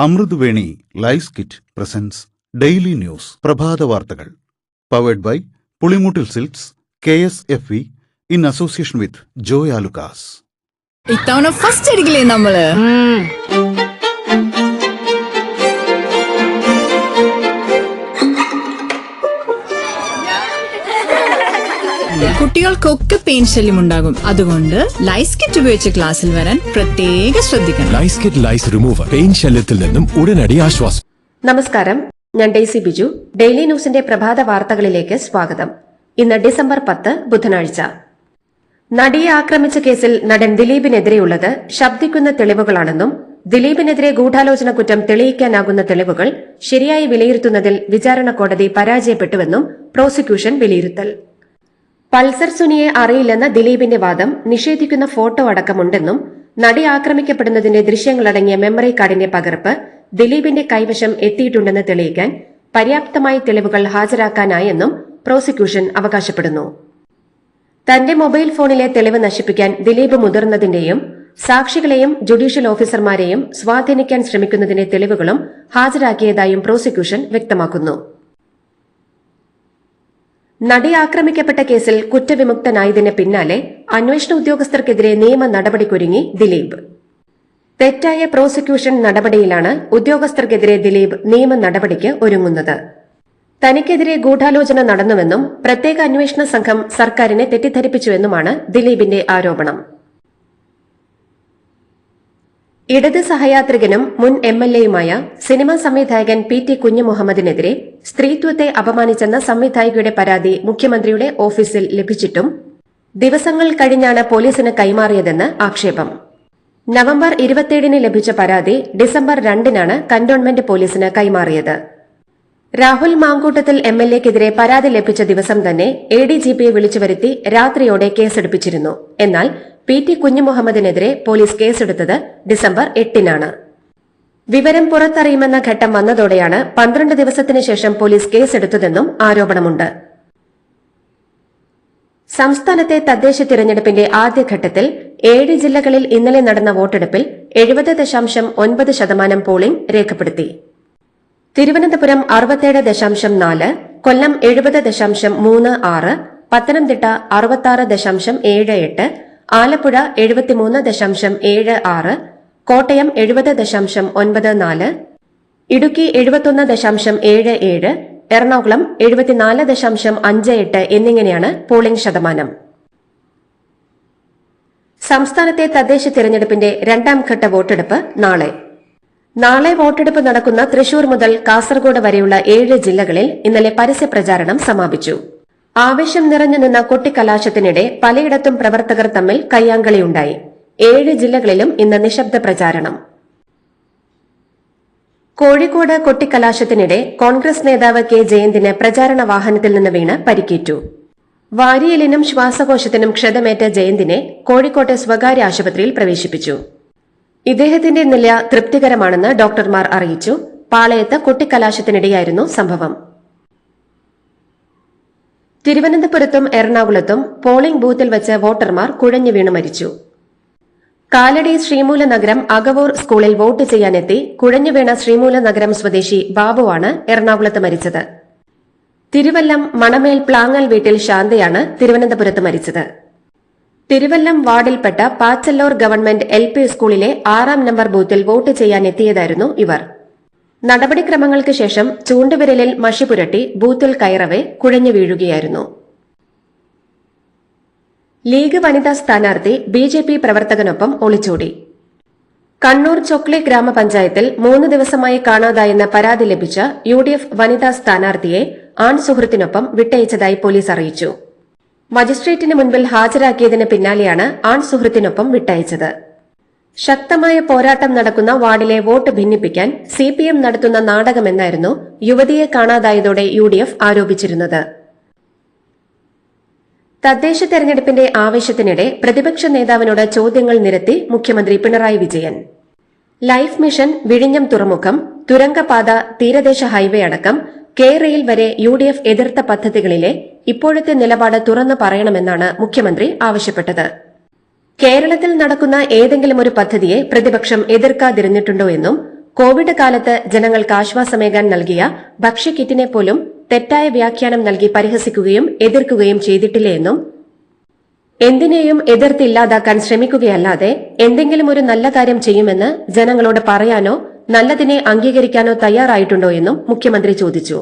അമൃതവേണി ലൈസ് കിറ്റ് presents daily news പ്രഭാത വാർത്തകൾ powered by Pulimoottil Silks KSFE in association with Joy Alukkas. ഇത്തവണ ഫസ്റ്റ് അടിക്കില്ലേ നമ്മള്? കുട്ടികൾക്കൊക്കെ പെയിൻ ശല്യം ഉണ്ടാകും. അതുകൊണ്ട് ലൈസ് കിറ്റ് ഉപയോഗിച്ച് ക്ലാസ്സിൽ വരാൻ പ്രത്യേക ശ്രദ്ധിക്കണം. ലൈസ് കിറ്റ് ലൈസ് റിമൂവർ പെയിൻ ശല്യത്തിൽ നിന്നും ഉടനടി ആശ്വാസം. നമസ്കാരം, ഞാൻ ഡെയ്സി ബിജു. ഡെയിലി ന്യൂസിന്റെ പ്രഭാത വാർത്തകളിലേക്ക് സ്വാഗതം. ഇന്ന് ഡിസംബർ 10 ബുധനാഴ്ച. നടിയെ ആക്രമിച്ച കേസിൽ നടൻ ദിലീപിനെതിരെയുള്ളത് ശബ്ദിക്കുന്ന തെളിവുകളാണെന്നും ദിലീപിനെതിരെ ഗൂഢാലോചന കുറ്റം തെളിയിക്കാനാകുന്ന തെളിവുകൾ ശരിയായി വിലയിരുത്തുന്നതിൽ വിചാരണ കോടതി പരാജയപ്പെട്ടുവെന്നും പ്രോസിക്യൂഷൻ വിലയിരുത്തൽ. പൾസർ സുനിയെ അറിയില്ലെന്ന ദിലീപിന്റെ വാദം നിഷേധിക്കുന്ന ഫോട്ടോ അടക്കമുണ്ടെന്നും നടി ആക്രമിക്കപ്പെടുന്നതിന്റെ ദൃശ്യങ്ങളടങ്ങിയ മെമ്മറി കാർഡിന്റെ പകർപ്പ് ദിലീപിന്റെ കൈവശം എത്തിയിട്ടുണ്ടെന്ന് തെളിയിക്കാൻ പര്യാപ്തമായ തെളിവുകൾ ഹാജരാക്കാനായെന്നും പ്രോസിക്യൂഷൻ അവകാശപ്പെടുന്നു. തന്റെ മൊബൈൽ ഫോണിലെ തെളിവ് നശിപ്പിക്കാൻ ദിലീപ് മുതിർന്നതിന്റെയും സാക്ഷികളെയും ജുഡീഷ്യൽ ഓഫീസർമാരെയും സ്വാധീനിക്കാൻ ശ്രമിക്കുന്നതിന്റെ തെളിവുകളും ഹാജരാക്കിയതായും പ്രോസിക്യൂഷൻ വ്യക്തമാക്കുന്നു. നടി ആക്രമിക്കപ്പെട്ട കേസിൽ കുറ്റവിമുക്തനായതിന് പിന്നാലെ അന്വേഷണ ഉദ്യോഗസ്ഥർക്കെതിരെ നിയമ നടപടിക്കൊരുങ്ങി ദിലീപ്. തെറ്റായ പ്രോസിക്യൂഷൻ നടപടിയിലാണ് ഉദ്യോഗസ്ഥർക്കെതിരെ ദിലീപ് നിയമ നടപടിക്ക് ഒരുങ്ങുന്നത്. തനിക്കെതിരെ ഗൂഢാലോചന നടന്നുവെന്നും പ്രത്യേക അന്വേഷണ സംഘം സർക്കാരിനെ തെറ്റിദ്ധരിപ്പിച്ചുവെന്നുമാണ് ദിലീപിന്റെ ആരോപണം. ഇടത് സഹയാത്രികനും മുൻ MLAയുമായ സിനിമാ സംവിധായകൻ PT കുഞ്ഞുമുഹമ്മദിനെതിരെ സ്ത്രീത്വത്തെ അപമാനിച്ചെന്ന സംവിധായികയുടെ പരാതി മുഖ്യമന്ത്രിയുടെ ഓഫീസിൽ ലഭിച്ചിട്ടും ദിവസങ്ങൾ കഴിഞ്ഞാണ് പോലീസിന് കൈമാറിയതെന്ന് ആക്ഷേപം. നവംബർ 27-ന് ലഭിച്ച പരാതി ഡിസംബർ 2-നാണ് കന്റോൺമെന്റ് പോലീസിന് കൈമാറിയത്. രാഹുൽ മാങ്കൂട്ടത്തിൽ MLAക്കെതിരെ പരാതി ലഭിച്ച ദിവസം തന്നെ ADGPയെ വിളിച്ചുവരുത്തി രാത്രിയോടെ കേസെടുപ്പിച്ചിരുന്നു. എന്നാൽ PT കുഞ്ഞുമുഹമ്മദിനെതിരെ പോലീസ് കേസെടുത്തത് ഡിസംബർ 8-നാണ്. വിവരം പുറത്തറിയുമെന്ന ഘട്ടം വന്നതോടെയാണ് 12 ദിവസത്തിനു ശേഷം പോലീസ് കേസെടുത്തതെന്നും ആരോപണമുണ്ട്. സംസ്ഥാനത്തെ തദ്ദേശ തിരഞ്ഞെടുപ്പിന്റെ ആദ്യഘട്ടത്തിൽ 7 ജില്ലകളിൽ ഇന്നലെ നടന്ന വോട്ടെടുപ്പിൽ 70.9% പോളിംഗ് രേഖപ്പെടുത്തി. തിരുവനന്തപുരം 67.4, കൊല്ലം 70.36, പത്തനംതിട്ട 66.78, ആലപ്പുഴ 73.76, കോട്ടയം 70.94, ഇടുക്കി 71.77, എറണാകുളം 74.58 എന്നിങ്ങനെയാണ് പോളിംഗ് ശതമാനം. സംസ്ഥാനത്തെ തദ്ദേശ തിരഞ്ഞെടുപ്പിന്റെ രണ്ടാം ഘട്ട വോട്ടെടുപ്പ് നാളെ വോട്ടെടുപ്പ് നടക്കുന്ന തൃശൂർ മുതൽ കാസർഗോഡ് വരെയുള്ള 7 ജില്ലകളിൽ ഇന്നലെ പരസ്യപ്രചാരണം സമാപിച്ചു. ആവേശം നിറഞ്ഞു നിന്ന കൊട്ടിക്കലാശത്തിനിടെ പലയിടത്തും പ്രവർത്തകർ തമ്മിൽ കയ്യാങ്കളിയുണ്ടായി. 7 ജില്ലകളിലും ഇന്ന് നിശബ്ദ പ്രചാരണം. കോഴിക്കോട് കൊട്ടിക്കലാശത്തിനിടെ കോൺഗ്രസ് നേതാവ് K ജയന്തിന് പ്രചാരണ വാഹനത്തിൽ നിന്ന് വീണ് പരിക്കേറ്റു. വാരിയലിനും ശ്വാസകോശത്തിനും ക്ഷതമേറ്റ ജയന്തിനെ കോഴിക്കോട്ടെ സ്വകാര്യ ആശുപത്രിയിൽ പ്രവേശിപ്പിച്ചു. ഇദ്ദേഹത്തിന്റെ നില തൃപ്തികരമാണെന്ന് ഡോക്ടർമാർ അറിയിച്ചു. പാളയത്ത് കൊട്ടിക്കലാശത്തിനിടെയായിരുന്നു സംഭവം. തിരുവനന്തപുരത്തും എറണാകുളത്തും പോളിംഗ് ബൂത്തിൽ വെച്ച് വോട്ടർമാർ കുഴഞ്ഞു വീണു മരിച്ചു. കാലടി ശ്രീമൂലനഗരം അകവൂർ സ്കൂളിൽ വോട്ട് ചെയ്യാനെത്തി കുഴഞ്ഞു വീണ ശ്രീമൂലനഗരം സ്വദേശി ബാബുവാണ് എറണാകുളത്ത് മരിച്ചത്. തിരുവല്ലം മണമേൽ പ്ലാങ്ങൽ വീട്ടിൽ ശാന്തയാണ് തിരുവനന്തപുരത്ത് മരിച്ചത്. തിരുവല്ലം വാർഡിൽപ്പെട്ട പാച്ചല്ലൂർ ഗവൺമെന്റ് LP സ്കൂളിലെ 6-ാം നമ്പർ ബൂത്തിൽ വോട്ട് ചെയ്യാനെത്തിയതായിരുന്നു ഇവർ. നടപടിക്രമങ്ങൾക്ക് ശേഷം ചൂണ്ടുവിരലിൽ മഷി പുരട്ടി ബൂത്തിൽ കയറവെ കുഴഞ്ഞു വീഴുകയായിരുന്നു. ലീഗ് വനിതാ സ്ഥാനാർത്ഥി BJP പ്രവർത്തകനൊപ്പം ഒളിച്ചോടി. കണ്ണൂർ ചൊക്ലി ഗ്രാമപഞ്ചായത്തിൽ 3 ദിവസമായി കാണാതായെന്ന പരാതി ലഭിച്ച UDF വനിതാ സ്ഥാനാർത്ഥിയെ ആൺ സുഹൃത്തിനൊപ്പം വിട്ടയച്ചതായി പോലീസ് അറിയിച്ചു. മജിസ്ട്രേറ്റിന് മുൻപിൽ ഹാജരാക്കിയതിന് പിന്നാലെയാണ് ആൺ സുഹൃത്തിനൊപ്പം വിട്ടയച്ചത്. ശക്തമായ പോരാട്ടം നടക്കുന്ന വാർഡിലെ വോട്ട് ഭിന്നിപ്പിക്കാൻ CPM നടത്തുന്ന നാടകമെന്നായിരുന്നു യുവതിയെ കാണാതായതോടെ UDF ആരോപിച്ചിരുന്നത്. തദ്ദേശ തെരഞ്ഞെടുപ്പിന്റെ ആവേശത്തിനിടെ പ്രതിപക്ഷ നേതാവിനോട് ചോദ്യങ്ങൾ നിരത്തി മുഖ്യമന്ത്രി പിണറായി വിജയൻ. ലൈഫ് മിഷൻ, വിഴിഞ്ഞം തുറമുഖം, തുരങ്കപാത, തീരദേശ ഹൈവേ അടക്കം K-റെയിൽ വരെ UDF എതിർത്ത പദ്ധതികളിലെ ഇപ്പോഴത്തെ നിലപാട് തുറന്നു പറയണമെന്നാണ് മുഖ്യമന്ത്രി ആവശ്യപ്പെട്ടത്. കേരളത്തിൽ നടക്കുന്ന ഏതെങ്കിലും ഒരു പദ്ധതിയെ പ്രതിപക്ഷം എതിർക്കാതിരുന്നിട്ടുണ്ടോ എന്നും കോവിഡ് കാലത്ത് ജനങ്ങൾക്ക് ആശ്വാസമേകാൻ നൽകിയ ഭക്ഷ്യക്കിറ്റിനെ പോലും തെറ്റായ വ്യാഖ്യാനം നൽകി പരിഹസിക്കുകയും എതിർക്കുകയും ചെയ്തിട്ടില്ലെന്നും എന്തിനേയും എതിർത്തില്ലാതാക്കാൻ ശ്രമിക്കുകയല്ലാതെ എന്തെങ്കിലും ഒരു നല്ല കാര്യം ചെയ്യുമെന്ന് ജനങ്ങളോട് പറയാനോ നല്ലതിനെ അംഗീകരിക്കാനോ തയ്യാറായിട്ടുണ്ടോ എന്നും മുഖ്യമന്ത്രി ചോദിച്ചു.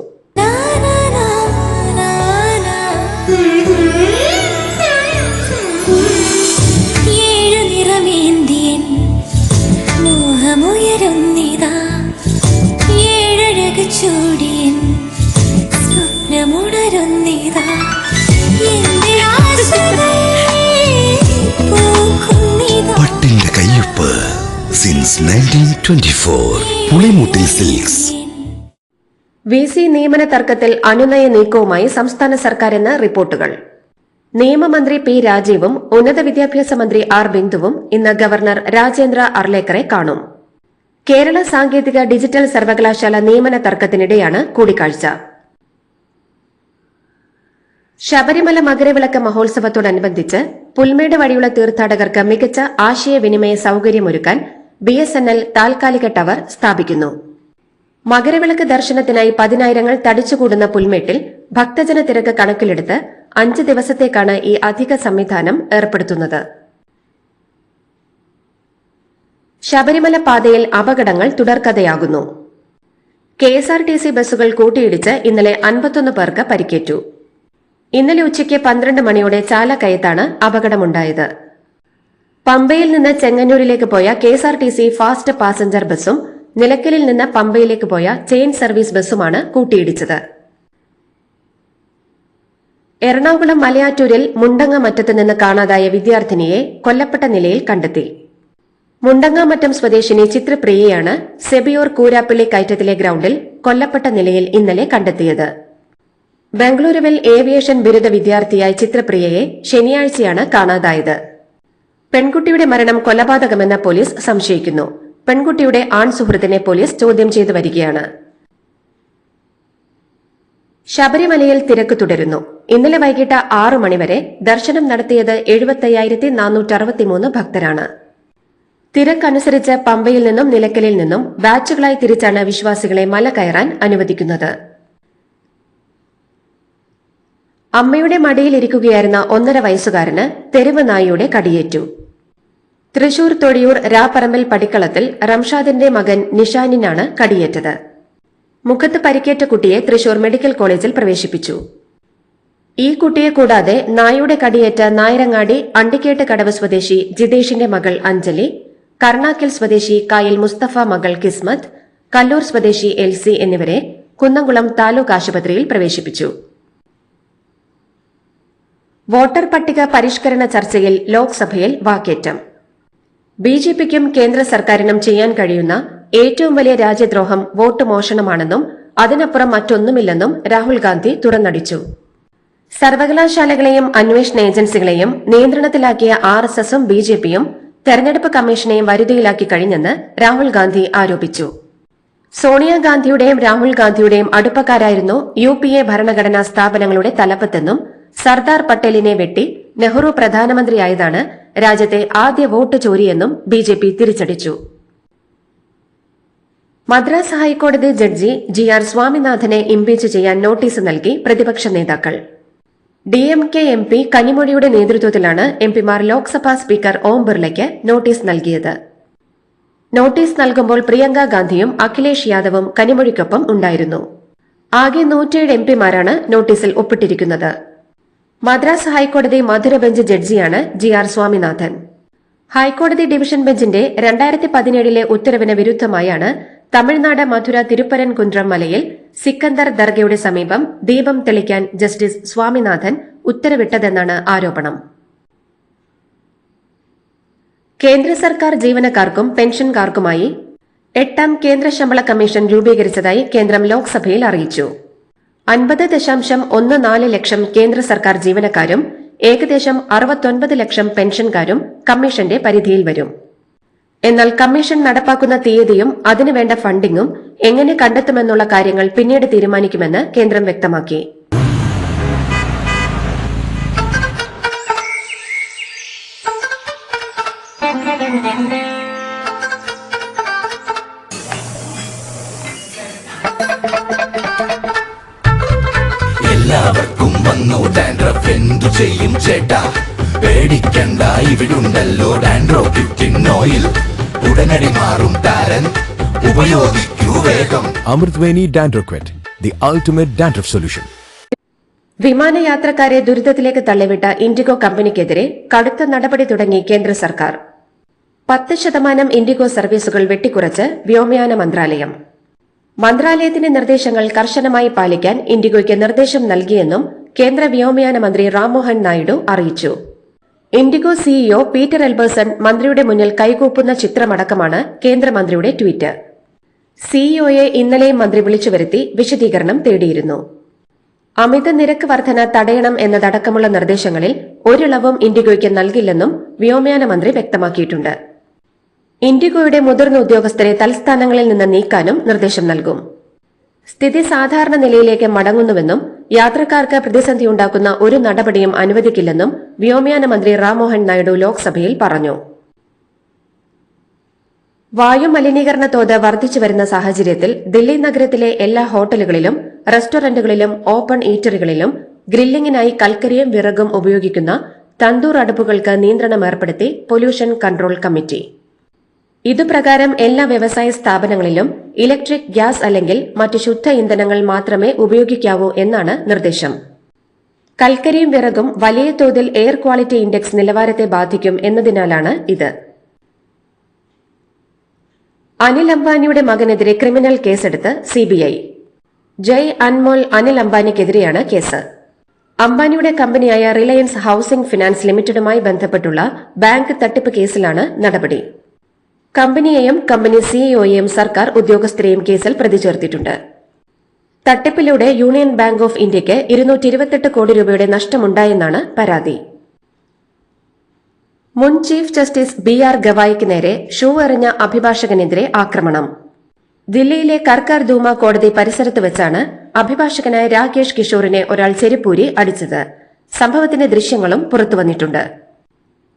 പട്ടിന്റെ കയ്യൊപ്പ് സിൻസ് 1924 പുളിമൂട്ടിൽ സിൽക്സ്. VC നിയമന തർക്കത്തിൽ അനുനയ നീക്കവുമായി സംസ്ഥാന സർക്കാരെന്ന് റിപ്പോർട്ടുകൾ. നിയമമന്ത്രി P. രാജീവും ഉന്നത വിദ്യാഭ്യാസ മന്ത്രി R. ബിന്ദുവും ഇന്ന് ഗവർണർ രാജേന്ദ്ര അർലേക്കറെ കാണും. കേരള സാങ്കേതിക ഡിജിറ്റൽ സർവകലാശാല നിയമന തർക്കത്തിനിടെയാണ് കൂടിക്കാഴ്ച. ശബരിമല മകരവിളക്ക് മഹോത്സവത്തോടനുബന്ധിച്ച് പുൽമേട് വഴിയുള്ള തീർത്ഥാടകർക്ക് മികച്ച ആശയവിനിമയ സൌകര്യമൊരുക്കാൻ BSNL താൽക്കാലിക ടവർ സ്ഥാപിക്കുന്നു. മകരവിളക്ക് ദർശനത്തിനായി 10,000 തടിച്ചുകൂടുന്ന പുൽമേട്ടിൽ ഭക്തജന തിരക്ക് കണക്കിലെടുത്ത് 5 ദിവസത്തേക്കാണ് ഈ അധിക സംവിധാനം ഏർപ്പെടുത്തുന്നത്. ശബരിമല പാതയിൽ അപകടങ്ങൾ തുടർക്കഥയാകുന്നു. KSRTC ബസ്സുകൾ കൂട്ടിയിടിച്ച് ഇന്നലെ 51 പേർക്ക് പരിക്കേറ്റു. ഇന്നലെ ഉച്ചയ്ക്ക് 12 മണിയോടെ ചാലക്കയത്താണ് അപകടമുണ്ടായത്. പമ്പയിൽ നിന്ന് ചെങ്ങന്നൂരിലേക്ക് പോയ KSRTC ഫാസ്റ്റ് പാസഞ്ചർ ബസ്സും നിലയ്ക്കലിൽ നിന്ന് പമ്പയിലേക്ക് പോയ ചെയിൻ സർവീസ് ബസ്സുമാണ് കൂട്ടിയിടിച്ചത്. എറണാകുളം മലയാറ്റൂരിൽ മുണ്ടങ്ങമറ്റത്ത് നിന്ന് കാണാതായ വിദ്യാർത്ഥിനിയെ കൊല്ലപ്പെട്ട നിലയിൽ കണ്ടെത്തി. മുണ്ടങ്ങാമറ്റം സ്വദേശിനി ചിത്രപ്രിയയാണ് സെബിയോർ കൂരാപ്പള്ളി കയറ്റത്തിലെ ഗ്രൌണ്ടിൽ കൊല്ലപ്പെട്ട നിലയിൽ ഇന്നലെ കണ്ടെത്തിയത്. ബംഗളൂരുവിൽ ഏവിയേഷൻ ബിരുദ വിദ്യാർത്ഥിയായ ചിത്രപ്രിയയെ ശനിയാഴ്ചയാണ് കാണാതായത്. പെൺകുട്ടിയുടെ മരണം കൊലപാതകമെന്ന് പോലീസ് സംശയിക്കുന്നു. പെൺകുട്ടിയുടെ ആൺ സുഹൃത്തിനെ പോലീസ് ചോദ്യം ചെയ്തു വരികയാണ്. ശബരിമലയിൽ തിരക്ക് തുടരുന്നു. ഇന്നലെ വൈകിട്ട് 6 മണിവരെ ദർശനം നടത്തിയത് 75,463 ഭക്തരാണ്. തിരക്കനുസരിച്ച് പമ്പയിൽ നിന്നും നിലയ്ക്കലിൽ നിന്നും ബാച്ചുകളായി തിരിച്ചാണ് വിശ്വാസികളെ മല കയറാൻ അനുവദിക്കുന്നത്. അമ്മയുടെ മടിയിലിരിക്കുകയായിരുന്ന 1.5 വയസ്സുകാരന് തെരുവ് നായയുടെ കടിയേറ്റു. തൃശൂർ തൊടിയൂർ രാപ്പറമ്പിൽ പടിക്കളത്തിൽ റംഷാദിന്റെ മകൻ നിഷാനിനാണ് കടിയേറ്റത്. മുഖത്ത് പരിക്കേറ്റ കുട്ടിയെ തൃശൂർ മെഡിക്കൽ കോളേജിൽ പ്രവേശിപ്പിച്ചു. ഈ കുട്ടിയെ കൂടാതെ നായയുടെ കടിയേറ്റ നായരങ്ങാടി അണ്ടിക്കേട്ട് കടവ് സ്വദേശി ജിതേഷിന്റെ മകൾ അഞ്ജലി, കർണാക്കൽ സ്വദേശി കായൽ മുസ്തഫ മകൾ കിസ്മത്ത്, കല്ലൂർ സ്വദേശി എൽസി എന്നിവരെ കുന്നംകുളം താലൂക്ക് ആശുപത്രിയിൽ പ്രവേശിപ്പിച്ചു. വോട്ടർ പട്ടിക പരിഷ്കരണ ചർച്ചയിൽ ലോക്സഭയിൽ വാക്കേറ്റം. BJPക്കും കേന്ദ്ര സർക്കാരിനും ചെയ്യാൻ കഴിയുന്ന ഏറ്റവും വലിയ രാജ്യദ്രോഹം വോട്ട് മോഷണമാണെന്നും അതിനപ്പുറം മറ്റൊന്നുമില്ലെന്നും രാഹുൽ ഗാന്ധി തുറന്നടിച്ചു. സർവകലാശാലകളെയും അന്വേഷണ ഏജൻസികളെയും നിയന്ത്രണത്തിലാക്കിയ RSSും BJPയും തെരഞ്ഞെടുപ്പ് കമ്മീഷനെയും വരുതിയിലാക്കി കഴിഞ്ഞെന്ന് രാഹുൽ ഗാന്ധി ആരോപിച്ചു. സോണിയാഗാന്ധിയുടെയും രാഹുൽ ഗാന്ധിയുടെയും അടുപ്പക്കാരായിരുന്നു UPA ഭരണഘടനാ സ്ഥാപനങ്ങളുടെ തലപ്പത്തെന്നും സർദാർ പട്ടേലിനെ വെട്ടി നെഹ്റു പ്രധാനമന്ത്രിയായതാണ് രാജ്യത്തെ ആദ്യ വോട്ട് ചോരിയെന്നും BJP തിരിച്ചടിച്ചു. മദ്രാസ് ഹൈക്കോടതി ജഡ്ജി GR സ്വാമിനാഥനെ ഇംപീച്ച് ചെയ്യാൻ നോട്ടീസ് നൽകി പ്രതിപക്ഷ നേതാക്കൾ. DMK MP കനിമൊഴിയുടെ നേതൃത്വത്തിലാണ് MPമാർ ലോക്സഭാ സ്പീക്കർ ഓം ബിർളയ്ക്ക് നോട്ടീസ് നൽകിയത്. നോട്ടീസ് നൽകുമ്പോൾ പ്രിയങ്ക ഗാന്ധിയും അഖിലേഷ് യാദവും കനിമൊഴിക്കൊപ്പം ഉണ്ടായിരുന്നു. ആകെ 107 MPമാരാണ് നോട്ടീസിൽ ഒപ്പിട്ടിരിക്കുന്നത്. മദ്രാസ് ഹൈക്കോടതി മധുര ബെഞ്ച് ജഡ്ജിയാണ് GR സ്വാമിനാഥൻ. ഹൈക്കോടതി ഡിവിഷൻ ബെഞ്ചിന്റെ 2017 ഉത്തരവിന് വിരുദ്ധമായാണ് തമിഴ്നാട് മധുര തിരുപ്പരൻകുന്றம் മലയിൽ സിക്കന്ദർ ദർഗയുടെ സമീപം ദീപം തെളിക്കാൻ ജസ്റ്റിസ് സ്വാമിനാഥൻ ഉത്തരവിട്ടതെന്നാണ് ആരോപണം. കേന്ദ്ര സർക്കാർ ജീവനക്കാർക്കും പെൻഷൻകാർക്കുമായി 8ാം കേന്ദ്ര ശമ്പള കമ്മീഷൻ രൂപീകരിച്ചതായി കേന്ദ്രം ലോക്സഭയിൽ അറിയിച്ചു. 50.14 ലക്ഷം കേന്ദ്ര സർക്കാർ ജീവനക്കാരും ഏകദേശം 69 ലക്ഷം പെൻഷൻകാരും കമ്മീഷന്റെ പരിധിയിൽ വരും. എന്നാൽ കമ്മീഷൻ നടപ്പാക്കുന്ന തീയതിയും അതിനുവേണ്ട ഫണ്ടിങ്ങും എങ്ങനെ കണ്ടെത്തുമെന്നുള്ള കാര്യങ്ങൾ പിന്നീട് തീരുമാനിക്കുമെന്ന് കേന്ദ്രം വ്യക്തമാക്കി. എല്ലാവർക്കും വന്നു ഡാൻഡ്രഫ്, എന്തു ചെയ്യും ചേട്ടാ? പേടിക്കണ്ട, ഇവിടുണ്ടല്ലോ ഡാൻഡ്രോഫിറ്റിൻ ഓയിൽ. ഉടനടി മാറും താരൻ, ഉപയോഗിക്കൂ വേഗം. Amrutweni Dandruff Quit, the ultimate dandruff solution. വിമാനയാത്രക്കാരെ ദുരിതത്തിലേക്ക് തള്ളിവിട്ട ഇൻഡിഗോ കമ്പനിക്കെതിരെ കടുത്ത നടപടി തുടങ്ങി കേന്ദ്ര സർക്കാർ. 10% ഇൻഡിഗോ സർവീസുകൾ വെട്ടിക്കുറച്ച് വ്യോമയാന മന്ത്രാലയം. മന്ത്രാലയത്തിന്റെ നിർദ്ദേശങ്ങൾ കർശനമായി പാലിക്കാൻ ഇൻഡിഗോയ്ക്ക് നിർദ്ദേശം നൽകിയെന്നും കേന്ദ്ര വ്യോമയാന മന്ത്രി റാംമോഹൻ നായിഡു അറിയിച്ചു. ഇൻഡിഗോ സിഇഒ പീറ്റർ എൽബേഴ്സൺ മന്ത്രിയുടെ മുന്നിൽ കൈകൂപ്പുന്ന ചിത്രമടക്കമാണ് കേന്ദ്രമന്ത്രിയുടെ ട്വീറ്റ്. സിഇഒയെ ഇന്നലെയും മന്ത്രി വിളിച്ചുവരുത്തി വിശദീകരണം തേടിയിരുന്നു. അമിത നിരക്ക് വർധന തടയണം എന്നതടക്കമുള്ള നിർദ്ദേശങ്ങളിൽ ഒരിളവും ഇൻഡിഗോയ്ക്ക് നൽകില്ലെന്നും വ്യോമയാന മന്ത്രി വ്യക്തമാക്കിയിട്ടുണ്ട്. ഇൻഡിഗോയുടെ മുതിർന്ന ഉദ്യോഗസ്ഥരെ തൽസ്ഥാനങ്ങളിൽ നിന്ന് നീക്കാനും നിർദ്ദേശം നൽകും. സ്ഥിതി സാധാരണ നിലയിലേക്ക് മടങ്ങുന്നുവെന്നും യാത്രക്കാർക്ക് പ്രതിസന്ധിയുണ്ടാക്കുന്ന ഒരു നടപടിയും അനുവദിക്കില്ലെന്നും വ്യോമയാന മന്ത്രി റാംമോഹൻ നായിഡു ലോക്സഭയിൽ പറഞ്ഞു. വായുമലിനീകരണ തോത് വർദ്ധിച്ചുവരുന്ന സാഹചര്യത്തിൽ ദില്ലി നഗരത്തിലെ എല്ലാ ഹോട്ടലുകളിലും റെസ്റ്റോറന്റുകളിലും ഓപ്പൺ ഈറ്ററികളിലും ഗ്രില്ലിംഗിനായി കൽക്കരിയും വിറകും ഉപയോഗിക്കുന്ന തന്തൂർ അടുപ്പുകൾക്ക് നിയന്ത്രണം ഏർപ്പെടുത്തി പൊല്യൂഷൻ കൺട്രോൾ കമ്മിറ്റി. ഇതുപ്രകാരം എല്ലാ വ്യവസായ സ്ഥാപനങ്ങളിലും ഇലക്ട്രിക്, ഗ്യാസ് അല്ലെങ്കിൽ മറ്റ് ശുദ്ധ ഇന്ധനങ്ങൾ മാത്രമേ ഉപയോഗിക്കാവൂ എന്നാണ് നിർദ്ദേശം. കൽക്കരിയും വിറകും വലിയ തോതിൽ എയർ ക്വാളിറ്റി ഇൻഡെക്സ് നിലവാരത്തെ ബാധിക്കും എന്നതിനാലാണ് ഇത്. അനിൽ അംബാനിയുടെ മകനെതിരെ ക്രിമിനൽ കേസെടുത്ത് സിബിഐ. ജയ് അൻമോൾ അനിൽ അംബാനിക്കെതിരെയാണ് കേസ്. അംബാനിയുടെ കമ്പനിയായ റിലയൻസ് ഹൌസിംഗ് ഫിനാൻസ് ലിമിറ്റഡുമായി ബന്ധപ്പെട്ടുള്ള ബാങ്ക് തട്ടിപ്പ് കേസിലാണ് നടപടി. കമ്പനിയെയും കമ്പനി സിഇഒയെയും സർക്കാർ ഉദ്യോഗസ്ഥരെയും കേസിൽ പ്രതി ചേർത്തിട്ടുണ്ട്. തട്ടിപ്പിലൂടെ യൂണിയൻ ബാങ്ക് ഓഫ് ഇന്ത്യയ്ക്ക് 228 കോടി രൂപയുടെ നഷ്ടമുണ്ടായെന്നാണ് പരാതി. മുൻ ചീഫ് ജസ്റ്റിസ് BR ഗവായിക്ക് നേരെ ഷൂ എറിഞ്ഞ അഭിഭാഷകനെതിരെ ആക്രമണം. ദില്ലിയിലെ കർക്കാർധൂമ കോടതി പരിസരത്ത് വെച്ചാണ് അഭിഭാഷകനായ രാകേഷ് കിഷോറിനെ ഒരാൾ ചെരുപ്പൂരി അടിച്ചത്. സംഭവത്തിന്റെ ദൃശ്യങ്ങളും പുറത്തുവന്നിട്ടുണ്ട്.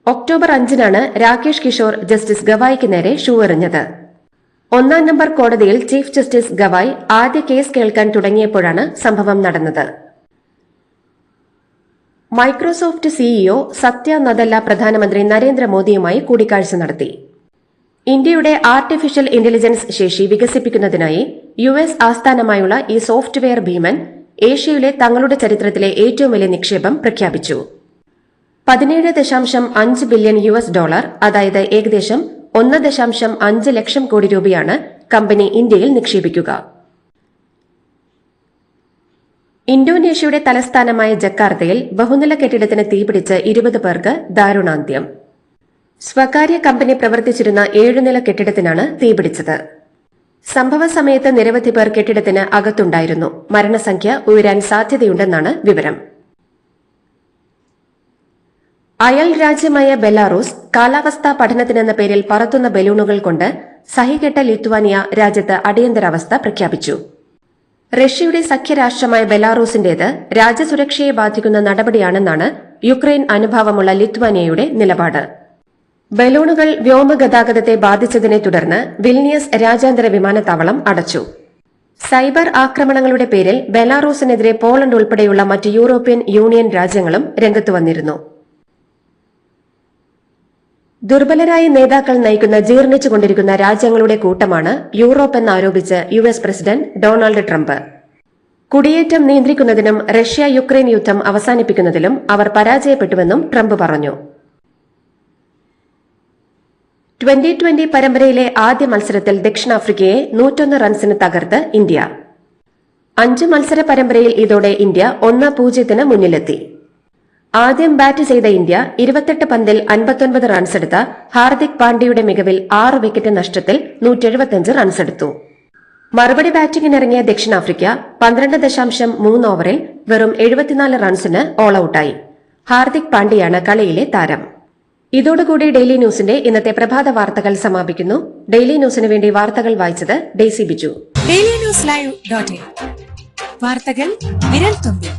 ഒക്ടോബർ 5-നാണ് രാകേഷ് കിഷോർ ജസ്റ്റിസ് ഗവായിക്ക് നേരെ ഷൂ എറിഞ്ഞത്. 1-ാം നമ്പർ കോടതിയിൽ ചീഫ് ജസ്റ്റിസ് ഗവായ് ആദ്യ കേസ് കേൾക്കാൻ തുടങ്ങിയപ്പോഴാണ് സംഭവം നടന്നത്. മൈക്രോസോഫ്റ്റ് സിഇഒ സത്യ നദല്ല പ്രധാനമന്ത്രി നരേന്ദ്രമോദിയുമായി കൂടിക്കാഴ്ച നടത്തി. ഇന്ത്യയുടെ ആർട്ടിഫിഷ്യൽ ഇന്റലിജൻസ് ശേഷി വികസിപ്പിക്കുന്നതിനായി US ആസ്ഥാനമായുള്ള ഈ സോഫ്റ്റ്വെയർ ഭീമൻ ഏഷ്യയിലെ തങ്ങളുടെ ചരിത്രത്തിലെ ഏറ്റവും വലിയ നിക്ഷേപം പ്രഖ്യാപിച്ചു. $17.5 ബില്യൺ, അതായത് ഏകദേശം 1.5 ലക്ഷം കോടി രൂപയാണ് കമ്പനി ഇന്ത്യയിൽ നിക്ഷേപിക്കുക. ഇന്തോനേഷ്യയുടെ തലസ്ഥാനമായ ജക്കാർത്തയിൽ ബഹുനില കെട്ടിടത്തിന് തീപിടിച്ച് 20 പേർക്ക് ദാരുണാന്ത്യം. സ്വകാര്യ കമ്പനി പ്രവർത്തിച്ചിരുന്ന 7 നില കെട്ടിടത്തിനാണ് തീപിടിച്ചത്. സംഭവ സമയത്ത് നിരവധി പേർ കെട്ടിടത്തിന് അകത്തുണ്ടായിരുന്നു. മരണസംഖ്യ ഉയരാൻ സാധ്യതയുണ്ടെന്നാണ് വിവരം. അയൽ രാജ്യമായ ബെലാറൂസ് കാലാവസ്ഥാ പഠനത്തിനെന്ന പേരിൽ പറത്തുന്ന ബലൂണുകൾ കൊണ്ട് സഹികെട്ട ലിത്വാനിയ രാജ്യത്ത് അടിയന്തരാവസ്ഥ പ്രഖ്യാപിച്ചു. റഷ്യയുടെ സഖ്യരാഷ്ട്രമായ ബെലാറൂസിന്റേത് രാജ്യസുരക്ഷയെ ബാധിക്കുന്ന നടപടിയാണെന്നാണ് യുക്രൈൻ അനുഭാവമുള്ള ലിത്വാനിയയുടെ നിലപാട്. ബലൂണുകൾ വ്യോമഗതാഗതത്തെ ബാധിച്ചതിനെ തുടർന്ന് വിൽനിയസ് രാജ്യാന്തര വിമാനത്താവളം അടച്ചു. സൈബർ ആക്രമണങ്ങളുടെ പേരിൽ ബെലാറൂസിനെതിരെ പോളണ്ട് ഉൾപ്പെടെയുള്ള മറ്റ് യൂറോപ്യൻ യൂണിയൻ രാജ്യങ്ങളും രംഗത്തുവന്നിരുന്നു. ദുർബലരായ നേതാക്കൾ നയിക്കുന്ന ജീർണിച്ചുകൊണ്ടിരിക്കുന്ന രാജ്യങ്ങളുടെ കൂട്ടമാണ് യൂറോപ്പ് എന്നാരോപിച്ച് US പ്രസിഡന്റ് ഡൊണാൾഡ് ട്രംപ്. കുടിയേറ്റം നിയന്ത്രിക്കുന്നതിനും റഷ്യ യുക്രൈൻ യുദ്ധം അവസാനിപ്പിക്കുന്നതിലും അവർ പരാജയപ്പെട്ടുവെന്നും ട്രംപ് പറഞ്ഞു. 2020 പരമ്പരയിലെ ആദ്യ മത്സരത്തിൽ ദക്ഷിണാഫ്രിക്കയെ 101 റൺസിന് തകർത്ത് ഇന്ത്യ. 5 മത്സര പരമ്പരയിൽ ഇതോടെ ഇന്ത്യ 1-0 മുന്നിലെത്തി. ആദ്യം ബാറ്റ് ചെയ്ത ഇന്ത്യ 28 പന്തിൽ 59 റൺസെടുത്ത ഹാർദിക് പാണ്ഡ്യയുടെ മികവിൽ 6 വിക്കറ്റ് നഷ്ടത്തിൽ 175 റൺസെടുത്തു. മറുപടി ബാറ്റിംഗിനിറങ്ങിയ ദക്ഷിണാഫ്രിക്ക 12.3 ഓവറിൽ വെറും 74 റൺസിന് ഓൾ ഔട്ടായി. ഹാർദിക് പാണ്ഡ്യയാണ് കളിയിലെ താരം. ഇതോടുകൂടി ഡെയിലി ന്യൂസിന്റെ ഇന്നത്തെ പ്രഭാത വാർത്തകൾ സമാപിക്കുന്നു. ഡെയിലി ന്യൂസിന് വേണ്ടി വാർത്തകൾ വായിച്ചത് Daisy Biju. Daily news live .in വാർത്തകൾ വിരൽ തുമ്പിൽ.